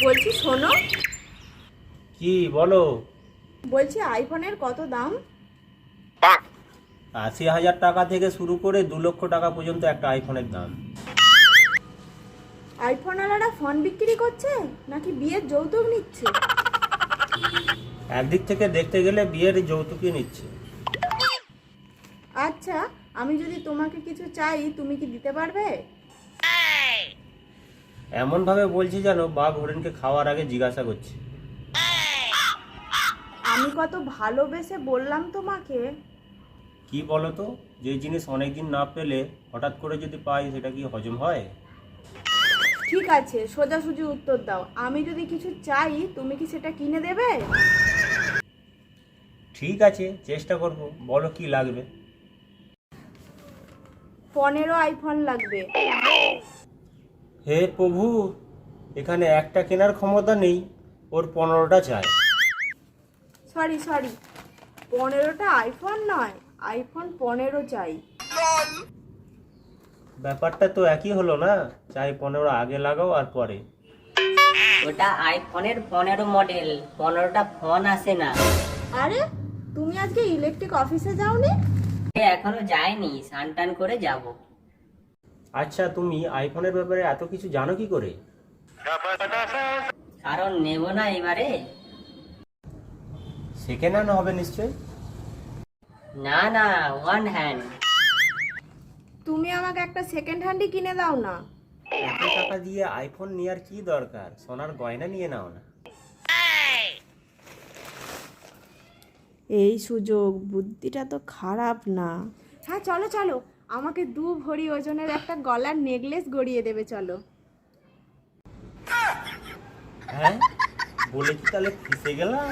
বলছি শোনো। কি বলো? বলছি আইফোনের কত দাম? 80,000 টাকা থেকে শুরু করে 2 লক্ষ টাকা পর্যন্ত একটা আইফোনের দাম। আইফোন আলাদা ফোন বিক্রি করছে নাকি বিয়ের যৌতুক নিচ্ছে? একদিক থেকে দেখতে গেলে বিয়ের যৌতুকই নিচ্ছে। আচ্ছা, আমি যদি তোমাকে কিছু চাই তুমি কি দিতে পারবে? এমন ভাবে বলছি যেন বাঘ হরিণকে খাওয়ার আগে জিজ্ঞাসা করছে। আমি কত ভালোবেসে বললাম তোমাকে। কি বলো তো, যে জিনিস অনেকদিন না পেলে হঠাৎ করে যদি পাই সেটা কি হজম হয়? ঠিক আছে, সোজাসুজি উত্তর দাও। আমি যদি কিছু চাই তুমি কি সেটা কিনে দেবে? ঠিক আছে, চেষ্টা করব। বলো কি লাগবে? 15 আইফোন লাগবে। হে প্রভু, এখানে একটা কেনার ক্ষমতা নেই, ওর 15টা চাই। সরি, 15টা আইফোন নয়, আইফোন 15 চাই। ব্যাপারটা তো একই হলো না? চাই 15 আগে লাগাও আর পরে। ওটা আইফোনের 15 মডেল, 15টা ফোন আসে না। আরে, তুমি আজকে ইলেকট্রিক অফিসে যাওনি? এখনো যাইনি, স্নান করে যাব। আচ্ছা, তুমি আইফোনের ব্যাপারে এত কিছু জানো কি করে? কারণ নেব না এবারে। সেকেন্ড হ্যান্ড হবে নিশ্চয়। না না, ওয়ান হ্যান্ড। তুমি আমাকে একটা সেকেন্ড হ্যান্ডই কিনে দাও না। এত টাকা দিয়ে আইফোন নেওয়ার কি দরকার? সোনার গয়না নিয়ে নাও না। এই সুযোগ, বুদ্ধিটা তো খারাপ না। হ্যাঁ, চলো চলো, আমাকে 2 ভরি ওজনের একটা গলার নেকলেস গড়িয়ে দেবে, চলো। হ্যাঁ, বলে কি তাহলে ফেঁসে গেলাম?